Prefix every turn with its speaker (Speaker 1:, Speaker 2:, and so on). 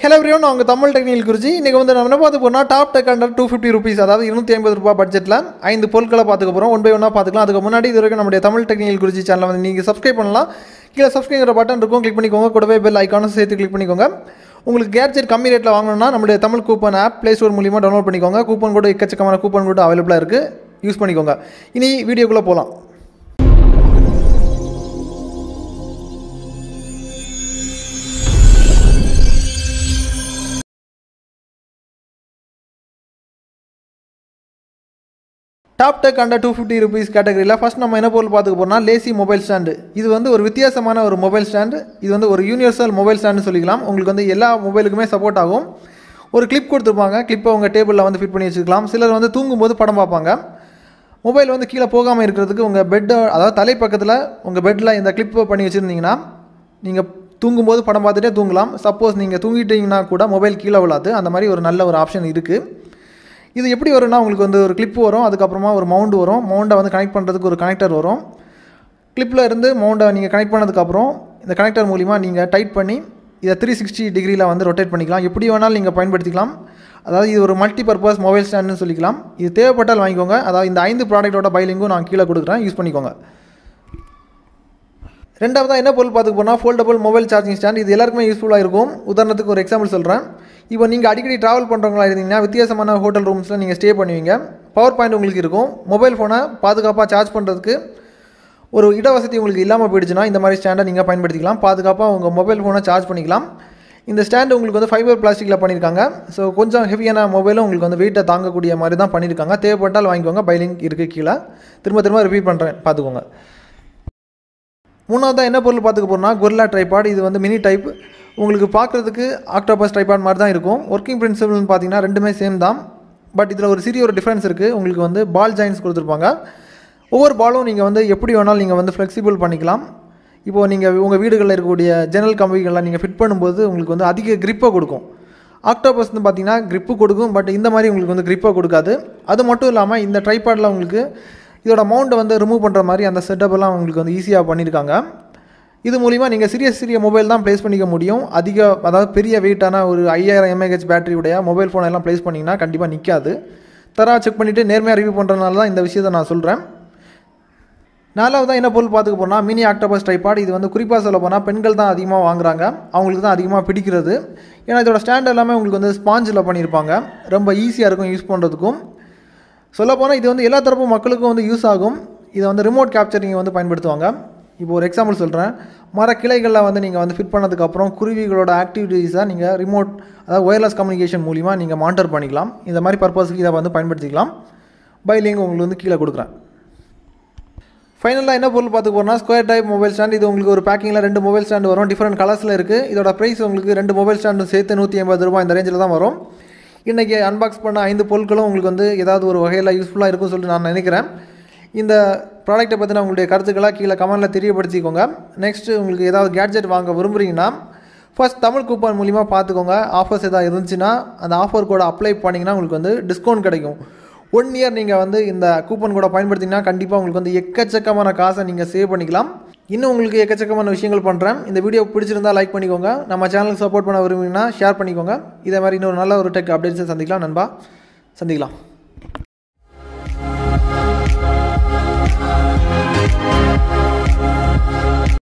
Speaker 1: Hello everyone, நான் உங்க Tamil technical Guruji. இன்னைக்கு வந்து நம்ம என்ன பார்க்க போறோம்னா டாப் டெக் அண்டர் 250 ரூபீஸ், அதாவது 250 ரூபாய் பட்ஜெட்ல 5 பொருட்களை பார்த்துக்க போறோம். ஒன் பை ஒன்னா பார்த்துக்கலாம். அதுக்கு முன்னாடி இது வரைக்கும் நம்மளுடைய தமிழ் டெக்னிக்கல் குருஜி சேனலை வந்து நீங்க சப்ஸ்கிரைப் பண்ணலாம். கீழே சப்ஸ்கிரைப்ங்கிற பட்டன் இருக்கும், கிளிக் பண்ணிக்கோங்க. கூடவே பெல் ஐகானும் சேர்த்து கிளிக் பண்ணிக்கோங்க. உங்களுக்கு கேட்ஜெட் கம்மி ரேட்டில் வாங்கணும்னா நம்மளுடைய Tamil coupon app play store மூலியமாக டவுன்லோட் பண்ணிக்கோங்க. கூப்பன் கூட எக்கச்சக்கமான கூப்பன் கூட அவைலபிளாக இருக்குது, யூஸ் பண்ணிக்கோங்க. இனி வீடியோக்குள்ளே போகலாம். டாப் டெக் அண்டர் 250 ரூபீஸ் கேட்டகரியில் ஃபஸ்ட் நம்ம என்ன பொருள் பார்த்துக்க போகிறோம்னா லேசி மொபைல் ஸ்டாண்டு. இது வந்து ஒரு வித்தியாசமான ஒரு மொபைல் ஸ்டாண்டு. இது வந்து ஒரு யூனிவர்சல் மொபைல் ஸ்டாண்டு சொல்லிக்கலாம். உங்களுக்கு வந்து எல்லா மொபைலுக்குமே சப்போர்ட் ஆகும். ஒரு கிளிப் கொடுத்துருப்பாங்க, கிளிப்பை உங்கள் டேபிளில் வந்து ஃபிட் பண்ணி வச்சுக்கலாம். சிலர் வந்து தூங்கும்போது படம் பார்ப்பாங்க. மொபைல் வந்து கீழே போகாமல் இருக்கிறதுக்கு உங்கள் பெட்டை, அதாவது தலை பக்கத்தில் உங்கள் பெட்டில் இந்த கிளிப்பை பண்ணி வச்சுருந்தீங்கன்னா நீங்கள் தூங்கும்போது படம் பார்த்துட்டே தூங்கலாம். சப்போஸ் நீங்கள் தூங்கிட்டீங்கன்னா கூட மொபைல் கீழே விழாது. அந்த மாதிரி ஒரு நல்ல ஒரு ஆப்ஷன் இருக்குது. இது எப்படி வரும்னா உங்களுக்கு வந்து ஒரு கிளிப் வரும், அதுக்கப்புறமா ஒரு மவுண்ட் வரும். மவுண்டை வந்து கனெக்ட் பண்ணுறதுக்கு ஒரு கனெக்டர் வரும். கிளிப்பில் இருந்து மவுண்டை நீங்கள் கனெக்ட் பண்ணதுக்கப்புறம் இந்த கனெக்டர் மூலிமா நீங்கள் டைட் பண்ணி இதை 360 டிகிரியில் வந்து ரொட்டேட் பண்ணிக்கலாம். எப்படி வேணாலும் நீங்கள் பயன்படுத்திக்கலாம். அதாவது இது ஒரு மல்டி பர்பஸ் மொபைல் ஸ்டாண்டுன்னு சொல்லிக்கலாம். இது தேவைப்பட்டால் வாங்கிக்கோங்க. அதாவது இந்த 5 ப்ராடக்ட்டோட பைலிங்கும் நான் கீழே கொடுக்குறேன், யூஸ் பண்ணிக்கோங்க. ரெண்டாவதாக என்ன பொருள் பார்த்துக்க போனால் ஃபோல்டபுள் மொபைல் சார்ஜிங் ஸ்டாண்ட். இது எல்லாருக்குமே யூஸ்ஃபுல்லாக இருக்கும். உதாரணத்துக்கு ஒரு எக்ஸாம்பிள் சொல்கிறேன். இப்போ நீங்கள் அடிக்கடி ட்ராவல் பண்ணுறவங்களா இருந்தீங்கன்னா வித்தியாசமான ஹோட்டல் ரூம்ஸில் நீங்கள் ஸ்டே பண்ணுவீங்க. பவர் பாயிண்ட் உங்களுக்கு இருக்கும். மொபைல் ஃபோனை பாதுகாப்பாக சார்ஜ் பண்ணுறதுக்கு ஒரு இடவசதி உங்களுக்கு இல்லாமல் போயிடுச்சுன்னா இந்த மாதிரி ஸ்டாண்டை நீங்கள் பயன்படுத்திக்கலாம். பாதுகாப்பாக உங்கள் மொபைல் ஃபோனை சார்ஜ் பண்ணிக்கலாம். இந்த ஸ்டாண்டு உங்களுக்கு வந்து ஃபைபர் பிளாஸ்டிக்கில் பண்ணியிருக்காங்க. ஸோ கொஞ்சம் ஹெவியான மொபைலும் உங்களுக்கு வந்து வெயிட்டை தாங்கக்கூடிய மாதிரி தான் பண்ணியிருக்காங்க. தேவைப்பட்டால் வாங்கிக்கோங்க. பைலிங் இருக்குது கீழே. திரும்ப ரிப்பீட் பண்ணுறேன், பார்த்துக்கோங்க. மூணாவதாக என்ன பொருள் பார்த்துக்க போகிறோம்னா கொரில்லா ட்ரைபாட். இது வந்து மினி டைப். உங்களுக்கு பார்க்குறதுக்கு ஆக்டோபஸ் ட்ரைபாட் மாதிரி தான் இருக்கும். ஒர்க்கிங் பிரின்சிபல்னு பார்த்தீங்கன்னா ரெண்டுமே சேம் தான். பட் இதில் ஒரு சிறிய ஒரு டிஃப்ரென்ஸ் இருக்குது. உங்களுக்கு வந்து பால் ஜாயின்ஸ் கொடுத்துருப்பாங்க. ஒவ்வொரு பாலும் நீங்கள் வந்து எப்படி வேணாலும் நீங்கள் வந்து ஃப்ளெக்சிபிள் பண்ணிக்கலாம். இப்போது நீங்கள் உங்கள் வீடுகளில் இருக்கக்கூடிய ஜன்னல் கம்பிகளில் நீங்கள் ஃபிட் பண்ணும்போது உங்களுக்கு வந்து அதிக கிரிப்பை கொடுக்கும். ஆக்டோபஸ்னு பார்த்தீங்கன்னா கிரிப்பு கொடுக்கும், பட் இந்த மாதிரி உங்களுக்கு வந்து கிரிப்பை கொடுக்காது. அது மட்டும் இல்லாமல் இந்த ட்ரைபாடில் உங்களுக்கு இதோட மவுண்டை வந்து ரிமூவ் பண்ணுற மாதிரி அந்த செட்டப்பெல்லாம் உங்களுக்கு வந்து ஈஸியாக பண்ணியிருக்காங்க. இது மூலிமா நீங்கள் சிறிய மொபைல் தான் ப்ளேஸ் பண்ணிக்க முடியும். அதாவது பெரிய வெயிட்டான ஒரு 5000 mAh பேட்டரியுடைய மொபைல் ஃபோன் எல்லாம் ப்ளேஸ் பண்ணிங்கன்னா கண்டிப்பாக நிற்காது. செக் பண்ணிவிட்டு நேர்மையாக ரிவ்யூ பண்ணுறதுனால தான் இந்த விஷயத்தை நான் சொல்கிறேன். நாலாவதாக என்ன பொருள் பார்த்துக்க போனால் மினி ஆக்டோபஸ் ட்ரைபாட். இது வந்து குறிப்பாக சொல்ல போனால் பெண்கள் தான் அதிகமாக வாங்குறாங்க. அவங்களுக்கு தான் அதிகமாக பிடிக்கிறது. ஏன்னா இதோட ஸ்டாண்ட் எல்லாமே உங்களுக்கு வந்து ஸ்பாஞ்சில் பண்ணியிருப்பாங்க. ரொம்ப ஈஸியாக இருக்கும் யூஸ் பண்ணுறதுக்கும். சொல்லப்போனால் இது வந்து எல்லா தரப்பு மக்களுக்கும் வந்து யூஸ் ஆகும். இதை வந்து ரிமோட் கேப்சரிங் வந்து பயன்படுத்துவாங்க. இப்போ ஒரு எக்ஸாம்பிள் சொல்கிறேன். மரக்கிளைகளில் வந்து நீங்கள் வந்து ஃபிட் பண்ணதுக்கப்புறம் குருவிகளோட ஆக்டிவிட்டீஸாக நீங்கள் ரிமோட், அதாவது ஒயர்லெஸ் கம்யூனிகேஷன் மூலிமா நீங்கள் மானிட்டர் பண்ணிக்கலாம். இந்த மாதிரி பர்பஸுக்கு இதை வந்து பயன்படுத்திக்கலாம். பைலிங் உங்களுக்கு வந்து கீழே கொடுக்குறேன். ஃபைனலாக என்ன பொருள் பார்த்துக்க போகிறோம்னா ஸ்கொயர் டைப் மொபைல் ஸ்டாண்ட். இது உங்களுக்கு ஒரு பேக்கிங்கில் 2 மொபைல் ஸ்டாண்டு வரும். டிஃப்ரெண்ட் கலர்ஸில் இருக்குது. இதோட ப்ரைஸ் உங்களுக்கு 2 மொபைல் ஸ்டாண்டும் சேர்த்து 180 ரூபாய் இந்த ரேஞ்சில் தான் வரும். இன்றைக்கி அன்பாக்ஸ் பண்ண 5 பொருட்களும் உங்களுக்கு வந்து ஏதாவது ஒரு வகையில் யூஸ்ஃபுல்லாக இருக்கும்னு சொல்லிட்டு நான் நினைக்கிறேன். இந்த ப்ராடக்ட்டை பற்றின உங்களுடைய கருத்துக்களை கீழே கமெண்ட்டில் தெரியப்படுத்திக்கோங்க. நெக்ஸ்ட்டு உங்களுக்கு ஏதாவது கேட்ஜெட் வாங்க விரும்புகிறீங்கன்னா ஃபர்ஸ்ட் தமிழ் கூப்பன் மூலிமா பார்த்துக்கோங்க. ஆஃபர்ஸ் எதாவது இருந்துச்சுன்னா அந்த ஆஃபர் கோடை அப்ளை பண்ணிங்கன்னா உங்களுக்கு வந்து டிஸ்கவுண்ட் கிடைக்கும். 1 இயர் நீங்கள் வந்து இந்த கூப்பன் கூட பயன்படுத்திங்கன்னா கண்டிப்பாக உங்களுக்கு வந்து எக்கச்சக்கமான காசை நீங்கள் சேவ் பண்ணிக்கலாம். இன்னும் உங்களுக்கு எக்கச்சக்கமான விஷயங்கள் பண்ணுறேன். இந்த வீடியோ பிடிச்சிருந்தால் லைக் பண்ணிக்கோங்க. நம்ம சேனலுக்கு சப்போர்ட் பண்ண விரும்புனீங்கன்னா ஷேர் பண்ணிக்கோங்க. இதே மாதிரி இன்னொரு நல்ல ஒரு டெக் அப்டேட்ஸை சந்திக்கலாம் நண்பா. சந்திக்கலாம்.